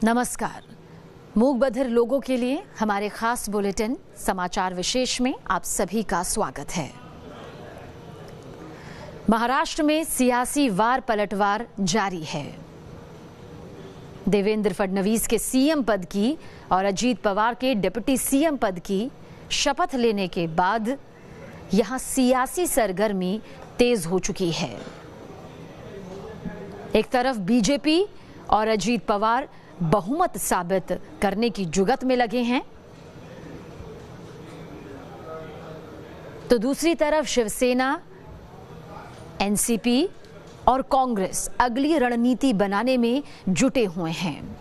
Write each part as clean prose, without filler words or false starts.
नमस्कार। मूक बधिर लोगों के लिए हमारे खास बुलेटिन समाचार विशेष में आप सभी का स्वागत है। महाराष्ट्र में सियासी वार पलटवार जारी है। देवेंद्र फडणवीस के सीएम पद की और अजीत पवार के डिप्टी सीएम पद की शपथ लेने के बाद यहां सियासी सरगर्मी तेज हो चुकी है। एक तरफ बीजेपी और अजीत पवार बहुमत साबित करने की जुगत में लगे हैं, तो दूसरी तरफ शिवसेना, एनसीपी और कांग्रेस अगली रणनीति बनाने में जुटे हुए हैं।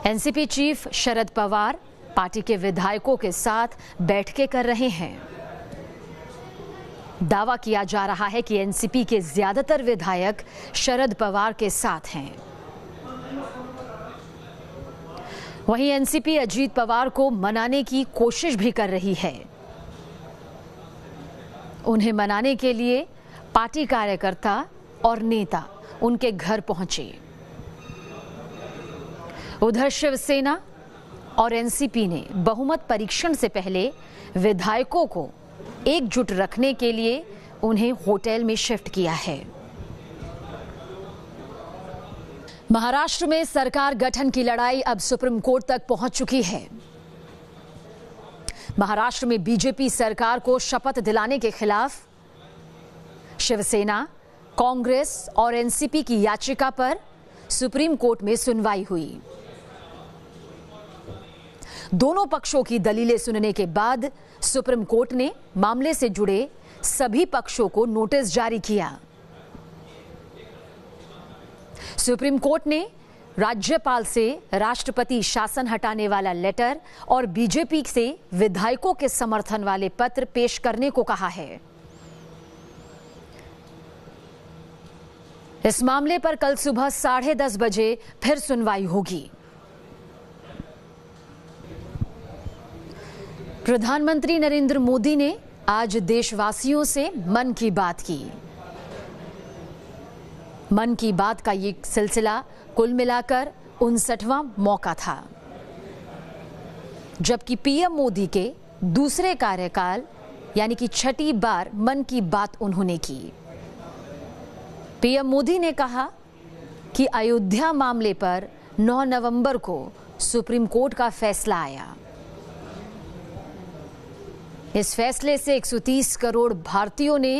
NCP chief Sharad Pawar party के विधायकों के साथ बैठकें कर रहे हैं। दावा किया जा रहा है कि एनसीपी के ज्यादातर विधायक शरद पवार के साथ हैं। वहीं एनसीपी अजीत पवार को मनाने की कोशिश भी कर रही है। उन्हें मनाने के लिए पार्टी कार्यकर्ता और नेता उनके घर पहुंचे। उधर शिवसेना और एनसीपी ने बहुमत परीक्षण से पहले विधायकों को एकजुट रखने के लिए उन्हें होटल में शिफ्ट किया है। महाराष्ट्र में सरकार गठन की लड़ाई अब सुप्रीम कोर्ट तक पहुंच चुकी है। महाराष्ट्र में बीजेपी सरकार को शपथ दिलाने के खिलाफ शिवसेना, कांग्रेस और एनसीपी की याचिका पर सुप्रीम कोर्ट में सुनवाई हुई। दोनों पक्षों की दलीलें सुनने के बाद सुप्रीम कोर्ट ने मामले से जुड़े सभी पक्षों को नोटिस जारी किया। सुप्रीम कोर्ट ने राज्यपाल से राष्ट्रपति शासन हटाने वाला लेटर और बीजेपी से विधायकों के समर्थन वाले पत्र पेश करने को कहा है। इस मामले पर कल सुबह 10:30 बजे फिर सुनवाई होगी। प्रधानमंत्री नरेंद्र मोदी ने आज देशवासियों से मन की बात की। मन की बात का ये सिलसिला कुल मिलाकर 59वां मौका था, जबकि पीएम मोदी के दूसरे कार्यकाल यानी कि 6ठी बार मन की बात उन्होंने की। पीएम मोदी ने कहा कि अयोध्या मामले पर 9 नवंबर को सुप्रीम कोर्ट का फैसला आया। इस फैसले से 130 करोड़ भारतीयों ने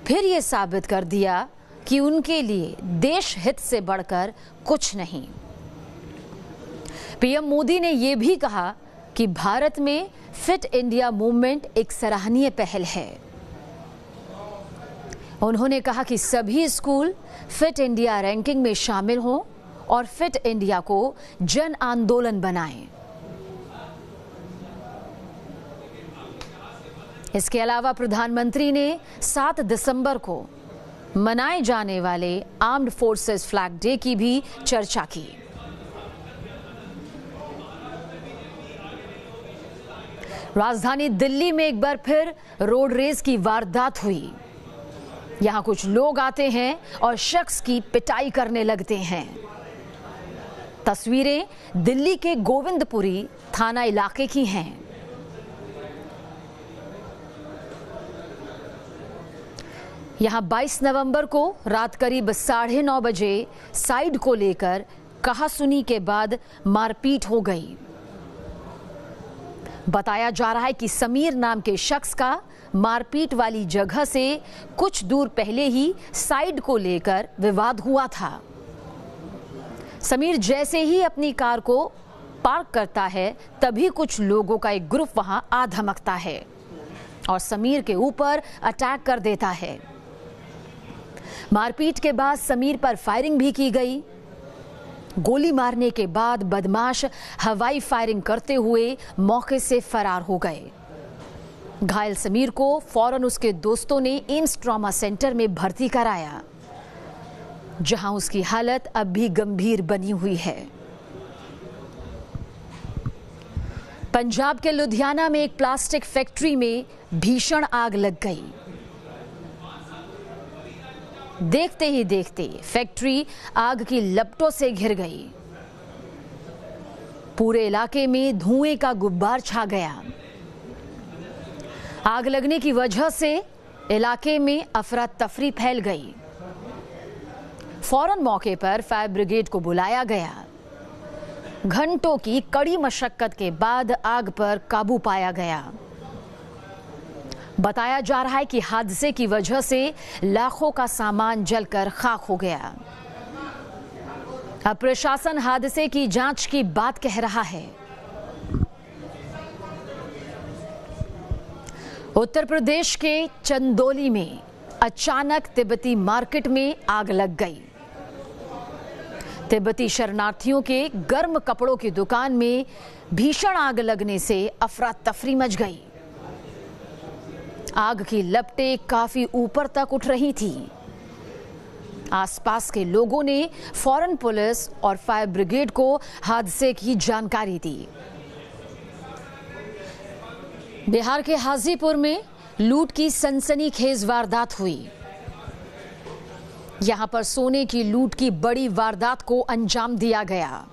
फिर यह साबित कर दिया कि उनके लिए देश हित से बढ़कर कुछ नहीं। पीएम मोदी ने यह भी कहा कि भारत में फिट इंडिया मूवमेंट एक सराहनीय पहल है। उन्होंने कहा कि सभी स्कूल फिट इंडिया रैंकिंग में शामिल हों और फिट इंडिया को जन आंदोलन बनाएं। इसके अलावा प्रधानमंत्री ने 7 दिसंबर को मनाए जाने वाले आर्म्ड फोर्सेस फ्लैग डे की भी चर्चा की। राजधानी दिल्ली में एक बार फिर रोड रेस की वारदात हुई। यहां कुछ लोग आते हैं और शख्स की पिटाई करने लगते हैं। तस्वीरें दिल्ली के गोविंदपुरी थाना इलाके की हैं। यहां 22 नवंबर को रात करीब 9:30 बजे साइड को लेकर कहासुनी के बाद मारपीट हो गई। बताया जा रहा है कि समीर नाम के शख्स का मारपीट वाली जगह से कुछ दूर पहले ही साइड को लेकर विवाद हुआ था। समीर जैसे ही अपनी कार को पार्क करता है, तभी कुछ लोगों का एक ग्रुप वहां आ धमकता है और समीर के ऊपर अटैक कर देता है। मारपीट के बाद समीर पर फायरिंग भी की गई। गोली मारने के बाद बदमाश हवाई फायरिंग करते हुए मौके से फरार हो गए। घायल समीर को फौरन उसके दोस्तों ने एम्स ट्रॉमा सेंटर में भर्ती कराया, जहां उसकी हालत अब भी गंभीर बनी हुई है। पंजाब के लुधियाना में एक प्लास्टिक फैक्ट्री में भीषण आग लग गई। देखते ही देखते फैक्ट्री आग की लपटों से घिर गई। पूरे इलाके में धुएं का गुब्बार छा गया। आग लगने की वजह से इलाके में अफरा तफरी फैल गई। फौरन मौके पर फायर ब्रिगेड को बुलाया गया। घंटों की कड़ी मशक्कत के बाद आग पर काबू पाया गया। बताया जा रहा है कि हादसे की वजह से लाखों का सामान जलकर खाक हो गया। अब प्रशासन हादसे की जांच की बात कह रहा है। उत्तर प्रदेश के चंदौली में अचानक तिब्बती मार्केट में आग लग गई। तिब्बती शरणार्थियों के गर्म कपड़ों की दुकान में भीषण आग लगने से अफरा तफरी मच गई। आग की लपटें काफी ऊपर तक उठ रही थी। आसपास के लोगों ने फौरन पुलिस और फायर ब्रिगेड को हादसे की जानकारी दी। बिहार के हाजीपुर में लूट की सनसनीखेज वारदात हुई। यहां पर सोने की लूट की बड़ी वारदात को अंजाम दिया गया।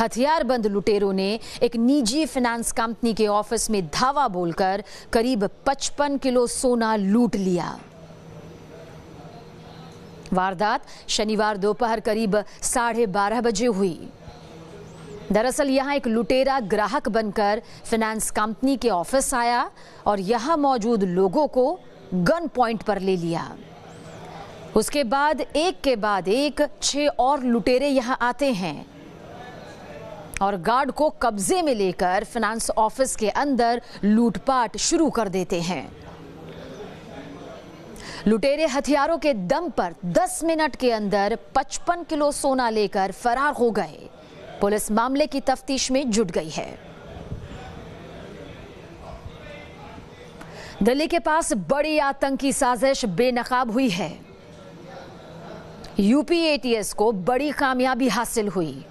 हथियारबंद लुटेरों ने एक निजी फाइनेंस कंपनी के ऑफिस में धावा बोलकर करीब 55 किलो सोना लूट लिया। वारदात शनिवार दोपहर करीब 12:30 बजे हुई। दरअसल यहां एक लुटेरा ग्राहक बनकर फाइनेंस कंपनी के ऑफिस आया और यहां मौजूद लोगों को गन पॉइंट पर ले लिया। उसके बाद एक के बाद एक 6 और लुटेरे यहां आते हैं और गार्ड को कब्जे में लेकर फाइनेंस ऑफिस के अंदर लूटपाट शुरू कर देते हैं। लुटेरे हथियारों के दम पर 10 मिनट के अंदर 55 किलो सोना लेकर फरार हो गए। पुलिस मामले की तफ्तीश में जुट गई है। दिल्ली के पास बड़ी आतंकी साजिश बेनकाब हुई है। यूपी एटीएस को बड़ी कामयाबी हासिल हुई।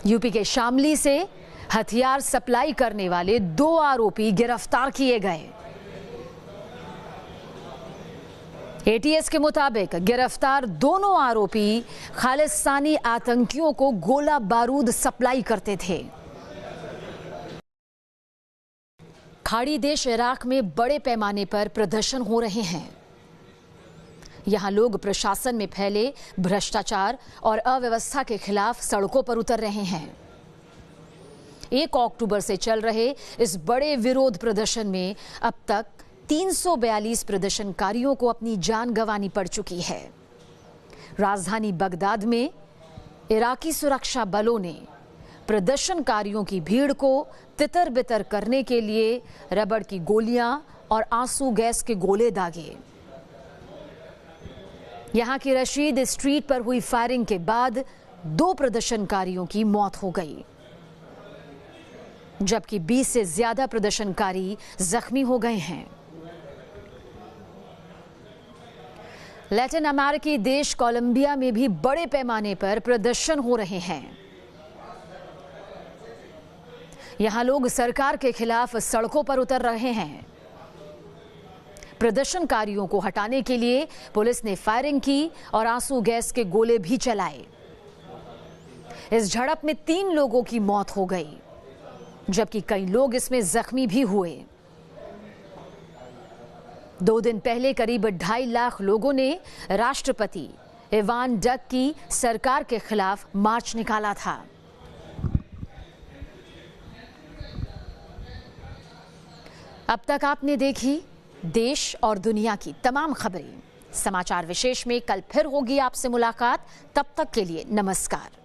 यूपी के शामली से हथियार सप्लाई करने वाले 2 आरोपी गिरफ्तार किए गए। एटीएस के मुताबिक गिरफ्तार दोनों आरोपी खालिस्तानी आतंकियों को गोला बारूद सप्लाई करते थे। खाड़ी देश इराक में बड़े पैमाने पर प्रदर्शन हो रहे हैं। यहां लोग प्रशासन में फैले भ्रष्टाचार और अव्यवस्था के खिलाफ सड़कों पर उतर रहे हैं। 1 अक्टूबर से चल रहे इस बड़े विरोध प्रदर्शन में अब तक 342 प्रदर्शनकारियों को अपनी जान गंवानी पड़ चुकी है। राजधानी बगदाद में इराकी सुरक्षा बलों ने प्रदर्शनकारियों की भीड़ को तितर बितर करने के लिए रबड़ की गोलियां और आंसू गैस के गोले दागे। यहां की रशीद स्ट्रीट पर हुई फायरिंग के बाद 2 प्रदर्शनकारियों की मौत हो गई, जबकि 20 से ज्यादा प्रदर्शनकारी जख्मी हो गए हैं। लैटिन अमेरिकी देश कोलंबिया में भी बड़े पैमाने पर प्रदर्शन हो रहे हैं। यहां लोग सरकार के खिलाफ सड़कों पर उतर रहे हैं। प्रदर्शनकारियों को हटाने के लिए पुलिस ने फायरिंग की और आंसू गैस के गोले भी चलाए। इस झड़प में 3 लोगों की मौत हो गई, जबकि कई लोग इसमें जख्मी भी हुए। 2 दिन पहले करीब 2.5 लाख लोगों ने राष्ट्रपति इवान डक की सरकार के खिलाफ मार्च निकाला था। अब तक आपने देखी देश और दुनिया की तमाम खबरें। समाचार विशेष में कल फिर होगी आपसे मुलाकात। तब तक के लिए नमस्कार।